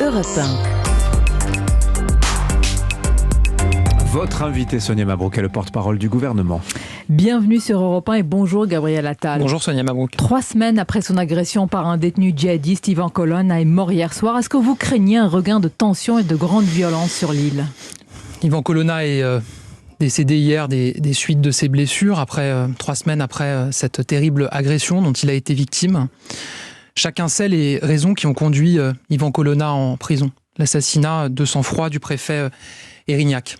Europe 1. Votre invité Sonia Mabrouk est le porte-parole du gouvernement. Bienvenue sur Europe 1 et bonjour Gabriel Attal. Bonjour Sonia Mabrouk. 3 semaines après son agression par un détenu djihadiste, Yvan Colonna est mort hier soir. Est-ce que vous craignez un regain de tension et de grande violence sur l'île ? Yvan Colonna est décédé hier des suites de ses blessures, 3 semaines après cette terrible agression dont il a été victime. Chacun sait les raisons qui ont conduit Yvan Colonna en prison. L'assassinat de sang-froid du préfet Erignac.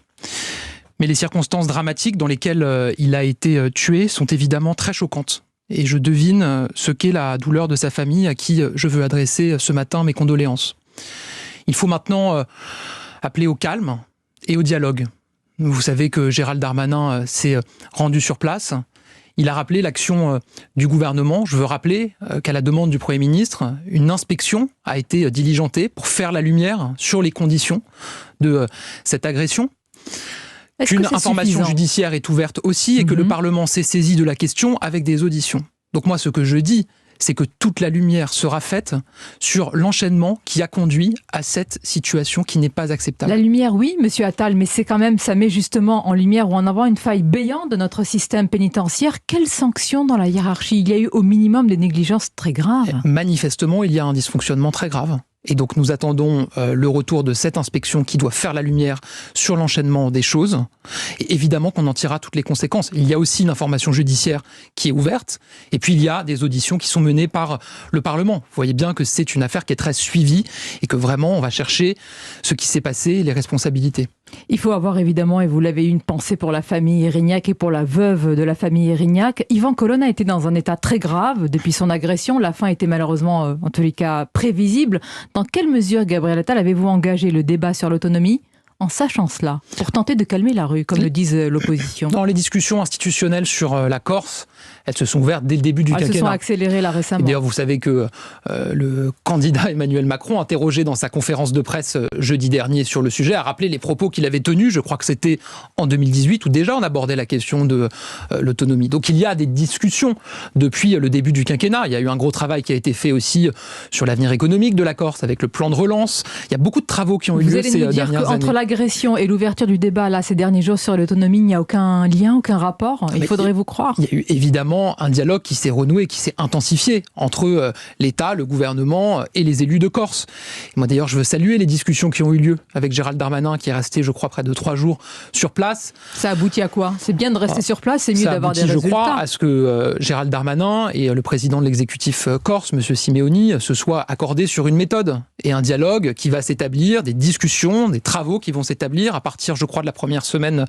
Mais les circonstances dramatiques dans lesquelles il a été tué sont évidemment très choquantes. Et je devine ce qu'est la douleur de sa famille à qui je veux adresser ce matin mes condoléances. Il faut maintenant appeler au calme et au dialogue. Vous savez que Gérald Darmanin s'est rendu sur place. Il a rappelé l'action du gouvernement. Je veux rappeler qu'à la demande du Premier ministre, une inspection a été diligentée pour faire la lumière sur les conditions de cette agression. Qu'une information judiciaire est ouverte aussi et que le Parlement s'est saisi de la question avec des auditions. Donc moi, ce que je dis, c'est que toute la lumière sera faite sur l'enchaînement qui a conduit à cette situation qui n'est pas acceptable. La lumière, oui, monsieur Attal, mais c'est quand même, ça met justement en lumière ou en avant une faille béante de notre système pénitentiaire. Quelles sanctions dans la hiérarchie ? Il y a eu au minimum des négligences très graves. Manifestement, il y a un dysfonctionnement très grave. Et donc nous attendons le retour de cette inspection qui doit faire la lumière sur l'enchaînement des choses. Et évidemment qu'on en tirera toutes les conséquences. Il y a aussi une information judiciaire qui est ouverte. Et puis il y a des auditions qui sont menées par le Parlement. Vous voyez bien que c'est une affaire qui est très suivie et que vraiment on va chercher ce qui s'est passé et les responsabilités. Il faut avoir évidemment, et vous l'avez eu, une pensée pour la famille Erignac et pour la veuve de la famille Erignac. Yvan Colonna était dans un état très grave depuis son agression. La fin était malheureusement, en tous les cas, prévisible. Dans quelle mesure, Gabriel Attal, avez-vous engagé le débat sur l'autonomie en sachant cela, pour tenter de calmer la rue, comme le disent l'opposition? Dans les discussions institutionnelles sur la Corse, elles se sont ouvertes dès le début du quinquennat. Elles se sont accélérées là récemment. Et d'ailleurs, vous savez que le candidat Emmanuel Macron, interrogé dans sa conférence de presse jeudi dernier sur le sujet, a rappelé les propos qu'il avait tenus, je crois que c'était en 2018, où déjà on abordait la question de l'autonomie. Donc il y a des discussions depuis le début du quinquennat. Il y a eu un gros travail qui a été fait aussi sur l'avenir économique de la Corse, avec le plan de relance. Il y a beaucoup de travaux qui ont eu lieu ces dernières années. Entre l'agression et l'ouverture du débat là ces derniers jours sur l'autonomie, il n'y a aucun lien, aucun rapport. Il faudrait vous croire. Il y a eu évidemment un dialogue qui s'est renoué, qui s'est intensifié entre l'État, le gouvernement et les élus de Corse. Et moi d'ailleurs, je veux saluer les discussions qui ont eu lieu avec Gérald Darmanin, qui est resté, je crois, près de 3 jours sur place. Ça aboutit à quoi ? C'est bien de rester sur place, c'est mieux d'avoir des résultats. Je crois à ce que Gérald Darmanin et le président de l'exécutif corse, M. Simeoni, se soient accordés sur une méthode et un dialogue qui va s'établir, des discussions, des travaux qui vont s'établir à partir, je crois, de la première semaine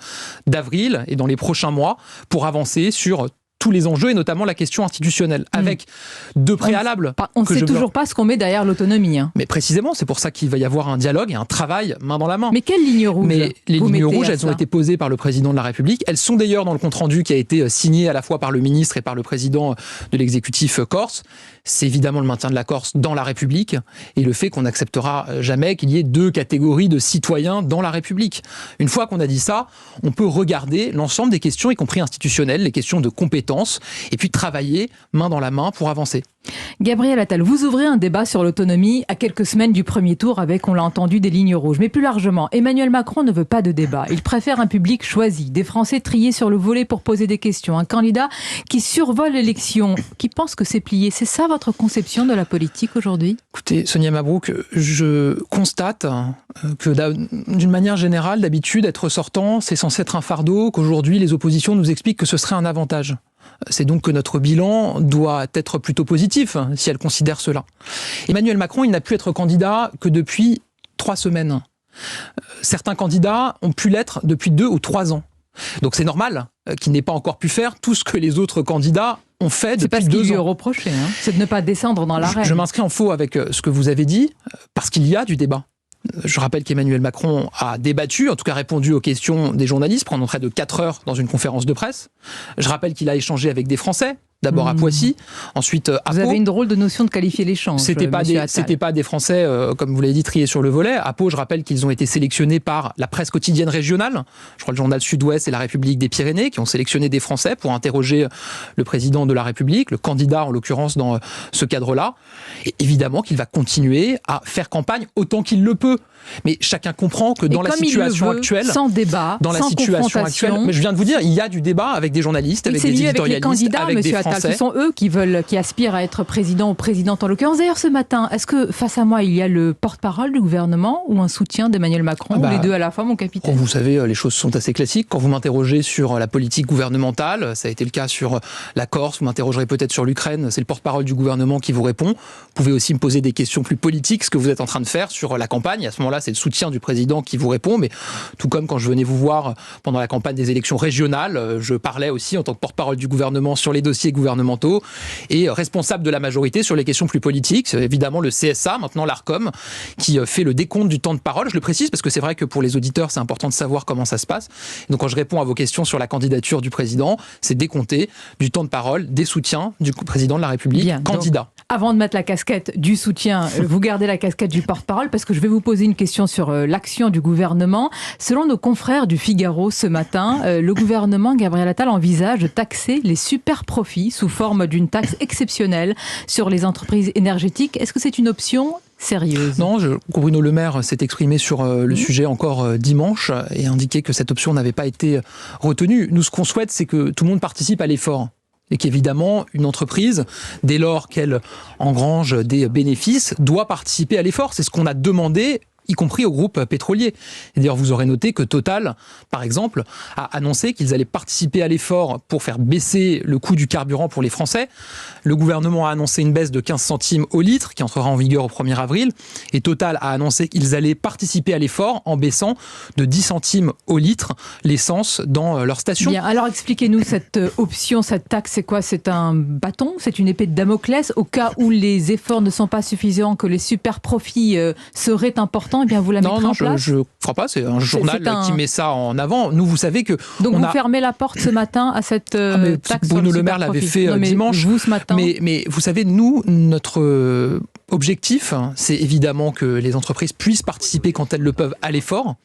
d'avril et dans les prochains mois pour avancer sur tous les enjeux et notamment la question institutionnelle, avec 2 préalables. On ne sait toujours pas ce qu'on met derrière l'autonomie. Mais précisément, c'est pour ça qu'il va y avoir un dialogue et un travail main dans la main. Mais quelles lignes rouges ? Mais les lignes rouges, elles ont été posées par le président de la République. Elles sont d'ailleurs dans le compte-rendu qui a été signé à la fois par le ministre et par le président de l'exécutif corse. C'est évidemment le maintien de la Corse dans la République et le fait qu'on n'acceptera jamais qu'il y ait 2 catégories de citoyens dans la République. Une fois qu'on a dit ça, on peut regarder l'ensemble des questions, y compris institutionnelles, les questions de compétences, et puis travailler main dans la main pour avancer. Gabriel Attal, vous ouvrez un débat sur l'autonomie à quelques semaines du premier tour avec, on l'a entendu, des lignes rouges. Mais plus largement, Emmanuel Macron ne veut pas de débat. Il préfère un public choisi, des Français triés sur le volet pour poser des questions, un candidat qui survole l'élection, qui pense que c'est plié. C'est ça votre conception de la politique aujourd'hui ? Écoutez, Sonia Mabrouk, je constate que d'une manière générale, d'habitude, être sortant, c'est censé être un fardeau, qu'aujourd'hui les oppositions nous expliquent que ce serait un avantage. C'est donc que notre bilan doit être plutôt positif, si elles considèrent cela. Emmanuel Macron, il n'a pu être candidat que depuis 3 semaines. Certains candidats ont pu l'être depuis 2 ou 3 ans. Donc c'est normal qu'il n'ait pas encore pu faire tout ce que les autres candidats ont fait depuis 2 ans. C'est pas ce qu'il lui est reproché, c'est de ne pas descendre dans l'arène. Je m'inscris en faux avec ce que vous avez dit, parce qu'il y a du débat. Je rappelle qu'Emmanuel Macron a débattu, en tout cas répondu aux questions des journalistes pendant près de 4 heures dans une conférence de presse. Je rappelle qu'il a échangé avec des Français, D'abord à Poissy, ensuite à Pau. Vous avez une drôle de notion de qualifier l'échange. C'était pas des Français, comme vous l'avez dit, triés sur le volet. À Pau, je rappelle qu'ils ont été sélectionnés par la presse quotidienne régionale. Je crois le journal Sud-Ouest et la République des Pyrénées, qui ont sélectionné des Français pour interroger le président de la République, le candidat en l'occurrence dans ce cadre-là. Et évidemment qu'il va continuer à faire campagne autant qu'il le peut. Mais chacun comprend que dans la situation actuelle, sans débat, sans confrontation, mais je viens de vous dire, il y a du débat avec des journalistes, avec des éditorialistes, avec des Français. Ce sont eux qui aspirent à être président ou présidente en l'occurrence. D'ailleurs, ce matin, est-ce que face à moi, il y a le porte-parole du gouvernement ou un soutien d'Emmanuel Macron, ou les deux à la fois, mon capitaine? Vous savez, les choses sont assez classiques. Quand vous m'interrogez sur la politique gouvernementale, ça a été le cas sur la Corse, vous m'interrogerez peut-être sur l'Ukraine, c'est le porte-parole du gouvernement qui vous répond. Vous pouvez aussi me poser des questions plus politiques, ce que vous êtes en train de faire sur la campagne. À ce moment-là, c'est le soutien du président qui vous répond, mais tout comme quand je venais vous voir pendant la campagne des élections régionales, je parlais aussi en tant que porte-parole du gouvernement sur les dossiers gouvernementaux et responsable de la majorité sur les questions plus politiques. C'est évidemment le CSA, maintenant l'ARCOM, qui fait le décompte du temps de parole. Je le précise parce que c'est vrai que pour les auditeurs, c'est important de savoir comment ça se passe. Donc quand je réponds à vos questions sur la candidature du président, c'est décompté du temps de parole, des soutiens du président de la République, candidat. Donc, avant de mettre la casquette du soutien, vous gardez la casquette du porte-parole parce que je vais vous poser une question sur l'action du gouvernement. Selon nos confrères du Figaro ce matin, le gouvernement, Gabriel Attal, envisage de taxer les super profits sous forme d'une taxe exceptionnelle sur les entreprises énergétiques. Est-ce que c'est une option sérieuse? Non, Bruno Le Maire s'est exprimé sur le sujet encore dimanche et a indiqué que cette option n'avait pas été retenue. Nous, ce qu'on souhaite, c'est que tout le monde participe à l'effort. Et qu'évidemment, une entreprise, dès lors qu'elle engrange des bénéfices, doit participer à l'effort. C'est ce qu'on a demandé, y compris au groupe pétrolier. Et d'ailleurs, vous aurez noté que Total, par exemple, a annoncé qu'ils allaient participer à l'effort pour faire baisser le coût du carburant pour les Français. Le gouvernement a annoncé une baisse de 15 centimes au litre, qui entrera en vigueur au 1er avril. Et Total a annoncé qu'ils allaient participer à l'effort en baissant de 10 centimes au litre l'essence dans leur station. Bien, alors expliquez-nous cette option, cette taxe, c'est quoi? C'est un bâton? C'est une épée de Damoclès? Au cas où les efforts ne sont pas suffisants, que les super profits seraient importants, eh bien vous la mettrez en place? Je ne crois pas, c'est un journal qui met ça en avant. Nous, vous savez que... Donc vous fermez la porte ce matin à cette taxe? Bruno Le Maire l'avait fait dimanche. Vous, ce matin. Mais vous savez, nous, notre objectif, c'est évidemment que les entreprises puissent participer quand elles le peuvent à l'effort.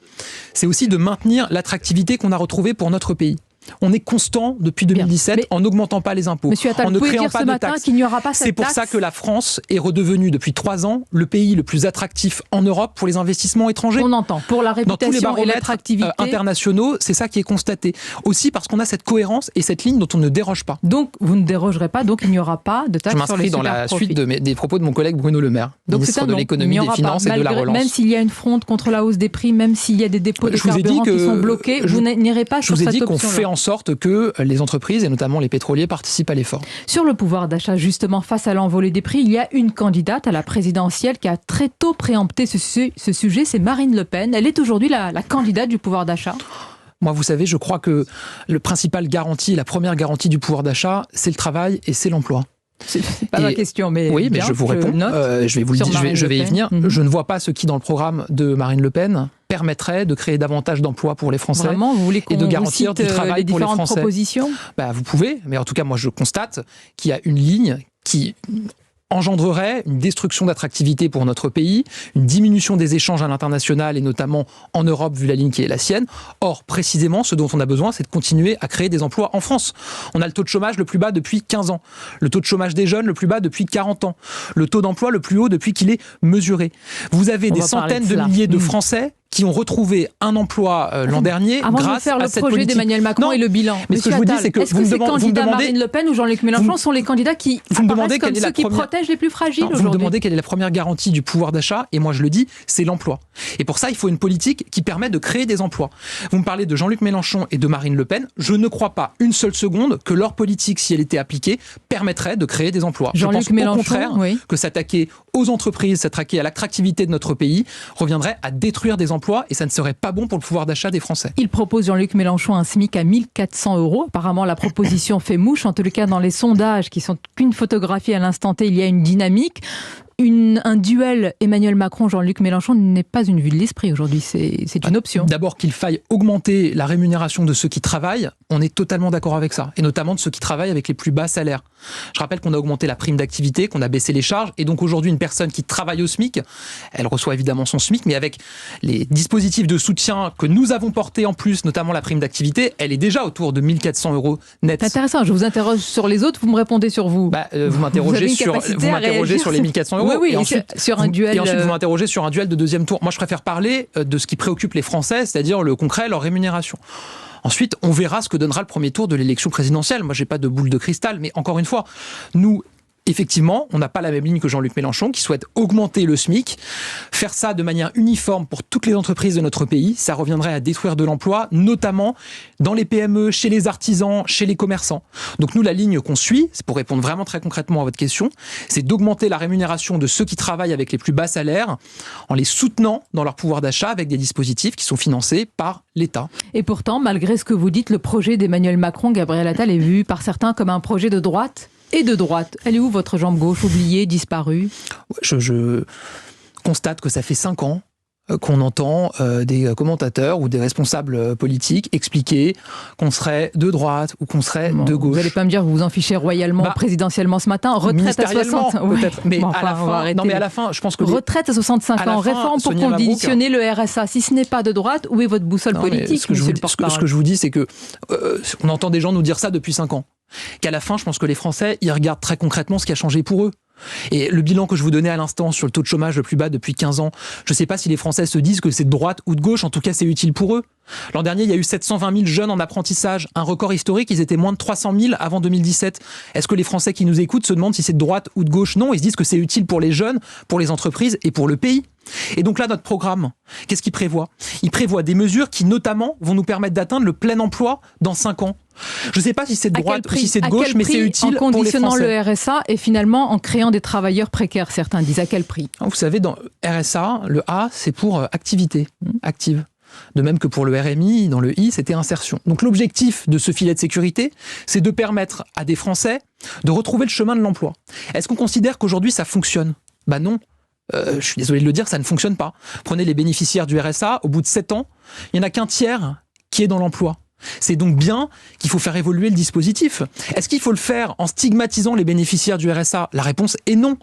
C'est aussi de maintenir l'attractivité qu'on a retrouvée pour notre pays. On est constant depuis 2017 en n'augmentant pas les impôts, Monsieur Attal, en ne créant pas de taxes. Qu'il n'y aura pas cette C'est pour taxe. ça que la France est redevenue depuis 3 ans le pays le plus attractif en Europe pour les investissements étrangers. On entend. Pour la réputation dans tous les et baromètres l'attractivité internationaux, c'est ça qui est constaté. Aussi parce qu'on a cette cohérence et cette ligne dont on ne déroge pas. Donc vous ne dérogerez pas, donc il n'y aura pas de taxe sur les super profits. Je m'inscris dans la suite des propos de mon collègue Bruno Le Maire, ministre de l'économie, des finances et de la relance. Même s'il y a une fronde contre la hausse des prix, même s'il y a des dépôts de carburant qui sont bloqués, vous n'irez pas sur cette option-là. Je vous ai dit qu'on fait en sorte que les entreprises, et notamment les pétroliers, participent à l'effort. Sur le pouvoir d'achat, justement, face à l'envolée des prix, il y a une candidate à la présidentielle qui a très tôt préempté ce sujet, c'est Marine Le Pen. Elle est aujourd'hui la candidate du pouvoir d'achat. Moi, vous savez, je crois que la première garantie du pouvoir d'achat, c'est le travail et c'est l'emploi. C'est pas ma question, mais oui, mais je vous réponds. Je vais vous le dire, je vais y venir. Je ne vois pas ce qui, dans le programme de Marine Le Pen, permettrait de créer davantage d'emplois pour les Français. Vraiment, vous voulez et de garantir du travail pour les Français. Propositions vous pouvez, mais en tout cas, moi, je constate qu'il y a une ligne qui engendrerait une destruction d'attractivité pour notre pays, une diminution des échanges à l'international et notamment en Europe vu la ligne qui est la sienne. Or, précisément, ce dont on a besoin, c'est de continuer à créer des emplois en France. On a le taux de chômage le plus bas depuis 15 ans, le taux de chômage des jeunes le plus bas depuis 40 ans, le taux d'emploi le plus haut depuis qu'il est mesuré. Vous avez des centaines de milliers de Français qui ont retrouvé un emploi l'an dernier grâce à cette politique. Avant de faire le projet d'Emmanuel Macron et le bilan. Mais ce que je vous dis, c'est que est-ce que ces candidats Marine Le Pen ou Jean-Luc Mélenchon sont les candidats qui apparaissent comme ceux qui protègent les plus fragiles aujourd'hui? Vous me demandez quelle est la première garantie du pouvoir d'achat, et moi je le dis, c'est l'emploi. Et pour ça, il faut une politique qui permet de créer des emplois. Vous me parlez de Jean-Luc Mélenchon et de Marine Le Pen. Je ne crois pas une seule seconde que leur politique, si elle était appliquée, permettrait de créer des emplois. Je pense au contraire que s'attaquer aux entreprises, s'attaquer à l'attractivité de notre pays, reviendrait à détruire des emplois, et ça ne serait pas bon pour le pouvoir d'achat des Français. Il propose, Jean-Luc Mélenchon, un SMIC à 1 400 €. Apparemment, la proposition fait mouche. En tout cas, dans les sondages qui sont qu'une photographie à l'instant T, il y a une dynamique. Un duel Emmanuel Macron-Jean-Luc Mélenchon n'est pas une vue de l'esprit aujourd'hui, c'est une option. D'abord qu'il faille augmenter la rémunération de ceux qui travaillent, on est totalement d'accord avec ça, et notamment de ceux qui travaillent avec les plus bas salaires. Je rappelle qu'on a augmenté la prime d'activité, qu'on a baissé les charges, et donc aujourd'hui une personne qui travaille au SMIC, elle reçoit évidemment son SMIC, mais avec les dispositifs de soutien que nous avons portés en plus, notamment la prime d'activité, elle est déjà autour de 1 400 € net. C'est intéressant, je vous interroge sur les autres, vous me répondez sur vous. Vous m'interrogez sur les 1 400 €. Oui, et ensuite, sur un duel. Et ensuite, vous m'interrogez sur un duel de deuxième tour. Moi, je préfère parler de ce qui préoccupe les Français, c'est-à-dire le concret, leur rémunération. Ensuite, on verra ce que donnera le premier tour de l'élection présidentielle. Moi, j'ai pas de boule de cristal, mais encore une fois, nous, effectivement, on n'a pas la même ligne que Jean-Luc Mélenchon qui souhaite augmenter le SMIC. Faire ça de manière uniforme pour toutes les entreprises de notre pays, ça reviendrait à détruire de l'emploi, notamment dans les PME, chez les artisans, chez les commerçants. Donc nous, la ligne qu'on suit, c'est pour répondre vraiment très concrètement à votre question, c'est d'augmenter la rémunération de ceux qui travaillent avec les plus bas salaires en les soutenant dans leur pouvoir d'achat avec des dispositifs qui sont financés par l'État. Et pourtant, malgré ce que vous dites, le projet d'Emmanuel Macron, Gabriel Attal, est vu par certains comme un projet de droite et de droite. Elle est où votre jambe gauche, oubliée, disparue ? Je constate que ça fait 5 ans qu'on entend des commentateurs ou des responsables politiques expliquer qu'on serait de droite ou qu'on serait de gauche. Vous n'allez pas me dire que vous vous en fichez royalement, présidentiellement ce matin. Retraite à 60 peut-être. Mais à la fin, je pense que retraite à 65 ans, réforme pour conditionner le RSA. Si ce n'est pas de droite, où est votre boussole politique, ce que je vous dis, c'est que on entend des gens nous dire ça depuis 5 ans. Qu'à la fin, je pense que les Français, ils regardent très concrètement ce qui a changé pour eux. Et le bilan que je vous donnais à l'instant sur le taux de chômage le plus bas depuis 15 ans, je ne sais pas si les Français se disent que c'est de droite ou de gauche, en tout cas c'est utile pour eux. L'an dernier, il y a eu 720 000 jeunes en apprentissage, un record historique, ils étaient moins de 300 000 avant 2017. Est-ce que les Français qui nous écoutent se demandent si c'est de droite ou de gauche ? Non, ils se disent que c'est utile pour les jeunes, pour les entreprises et pour le pays. Et donc là, notre programme, qu'est-ce qu'il prévoit ? Il prévoit des mesures qui, notamment, vont nous permettre d'atteindre le plein emploi dans 5 ans. Je ne sais pas si c'est de droite ou si c'est de gauche, mais c'est utile pour les Français. En conditionnant le RSA et finalement en créant des travailleurs précaires, certains disent. À quel prix ? Vous savez, dans RSA, le A, c'est pour activité, active. De même que pour le RMI, dans le I, c'était insertion. Donc l'objectif de ce filet de sécurité, c'est de permettre à des Français de retrouver le chemin de l'emploi. Est-ce qu'on considère qu'aujourd'hui ça fonctionne ? Non. Je suis désolé de le dire, ça ne fonctionne pas. Prenez les bénéficiaires du RSA, au bout de 7 ans, il n'y en a qu'un tiers qui est dans l'emploi. C'est donc bien qu'il faut faire évoluer le dispositif. Est-ce qu'il faut le faire en stigmatisant les bénéficiaires du RSA ? La réponse est non.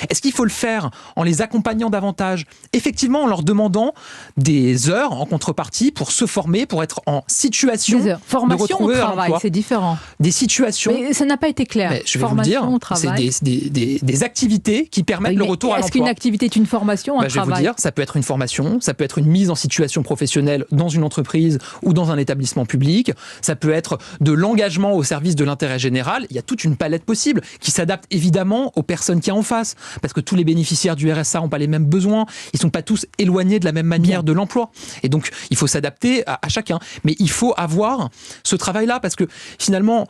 Est-ce qu'il faut le faire en les accompagnant davantage ? Effectivement, en leur demandant des heures en contrepartie pour se former, pour être en situation de retrouver un emploi. C'est différent. Des situations... Mais ça n'a pas été clair. Mais je vais vous le dire, c'est des activités qui permettent le retour à l'emploi. Est-ce qu'une activité est une formation, un travail ? Je vais vous dire, ça peut être une formation, ça peut être une mise en situation professionnelle dans une entreprise ou dans un établissement public, ça peut être de l'engagement au service de l'intérêt général. Il y a toute une palette possible qui s'adapte évidemment aux personnes qui y a en face. Parce que tous les bénéficiaires du RSA n'ont pas les mêmes besoins, ils ne sont pas tous éloignés de la même manière de l'emploi. Et donc, il faut s'adapter à chacun. Mais il faut avoir ce travail-là, parce que finalement,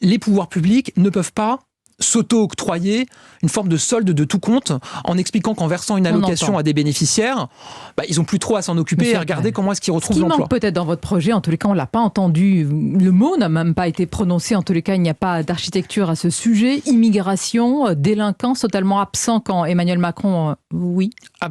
les pouvoirs publics ne peuvent pas s'auto-octroyer une forme de solde de tout compte en expliquant qu'en versant une allocation à des bénéficiaires, ils n'ont plus trop à s'en occuper et à regarder comment est-ce qu'ils retrouvent l'emploi. Ce qui manque peut-être dans votre projet, en tous les cas on ne l'a pas entendu, le mot n'a même pas été prononcé, en tous les cas il n'y a pas d'architecture à ce sujet, immigration, délinquance totalement absent quand Emmanuel Macron, oui.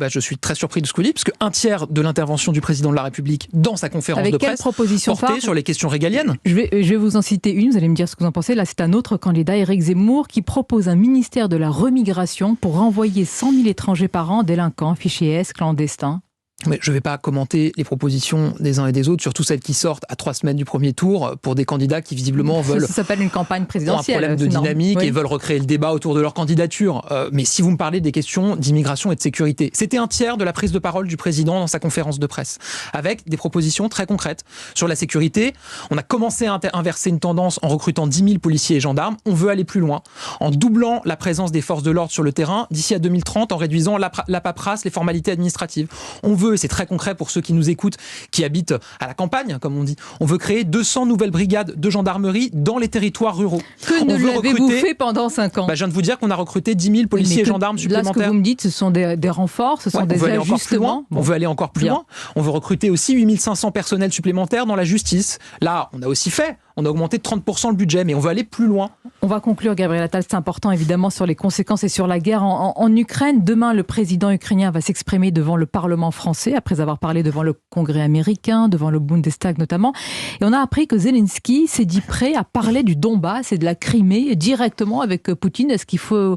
Je suis très surpris de ce que vous dites, parce qu'un tiers de l'intervention du président de la République dans sa conférence de presse portait sur les questions régaliennes. Je vais vous en citer une, vous allez me dire ce que vous en pensez. Là c'est un autre candidat, Éric Zemmour, qui propose un ministère de la remigration pour renvoyer 100 000 étrangers par an, délinquants, fichiers S, clandestins. Mais je ne vais pas commenter les propositions des uns et des autres, surtout celles qui sortent à 3 semaines du premier tour pour des candidats qui visiblement veulent... Ça s'appelle une campagne présidentielle. Un problème de dynamique et veulent recréer le débat autour de leur candidature. Mais si vous me parlez des questions d'immigration et de sécurité, c'était un tiers de la prise de parole du président dans sa conférence de presse, avec des propositions très concrètes. Sur la sécurité, on a commencé à inverser une tendance en recrutant 10 000 policiers et gendarmes. On veut aller plus loin, en doublant la présence des forces de l'ordre sur le terrain d'ici à 2030, en réduisant la paperasse, les formalités administratives. On veut, et c'est très concret pour ceux qui nous écoutent, qui habitent à la campagne, comme on dit, on veut créer 200 nouvelles brigades de gendarmerie dans les territoires ruraux. Que ne l'avez-vous fait pendant 5 ans ? Je viens de vous dire qu'on a recruté 10 000 policiers et gendarmes supplémentaires. Là, ce que vous me dites, ce sont des renforts, ce sont des ajustements. On veut aller encore plus loin. On veut recruter aussi 8 500 personnels supplémentaires dans la justice. Là, on a aussi fait on a augmenté de 30% le budget, mais on veut aller plus loin. On va conclure, Gabriel Attal, c'est important évidemment sur les conséquences et sur la guerre en Ukraine. Demain, le président ukrainien va s'exprimer devant le Parlement français, après avoir parlé devant le Congrès américain, devant le Bundestag notamment. Et on a appris que Zelensky s'est dit prêt à parler du Donbass et de la Crimée directement avec Poutine. Est-ce qu'il faut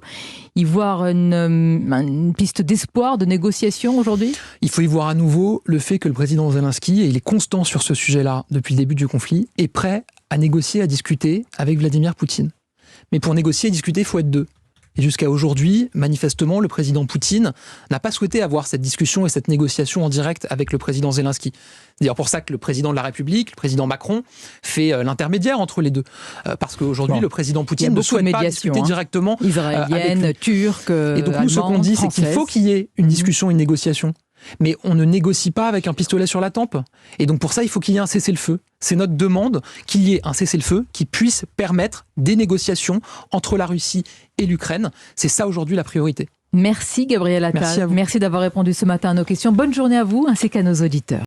y voir une piste d'espoir, de négociation aujourd'hui ? Il faut y voir à nouveau le fait que le président Zelensky, et il est constant sur ce sujet-là depuis le début du conflit, est prêt à négocier, à discuter avec Vladimir Poutine. Mais pour négocier et discuter, il faut être deux. Et jusqu'à aujourd'hui, manifestement, le président Poutine n'a pas souhaité avoir cette discussion et cette négociation en direct avec le président Zelensky. C'est d'ailleurs pour ça que le président de la République, le président Macron, fait l'intermédiaire entre les deux. Parce qu'aujourd'hui, le président Poutine ne souhaite pas discuter directement israélienne, turque, et donc nous, ce qu'on dit, c'est qu'il faut qu'il y ait une discussion, une négociation. Mais on ne négocie pas avec un pistolet sur la tempe. Et donc pour ça, il faut qu'il y ait un cessez-le-feu. C'est notre demande qu'il y ait un cessez-le-feu qui puisse permettre des négociations entre la Russie et l'Ukraine. C'est ça aujourd'hui la priorité. Merci Gabriel Attal. Merci à vous. Merci d'avoir répondu ce matin à nos questions. Bonne journée à vous ainsi qu'à nos auditeurs.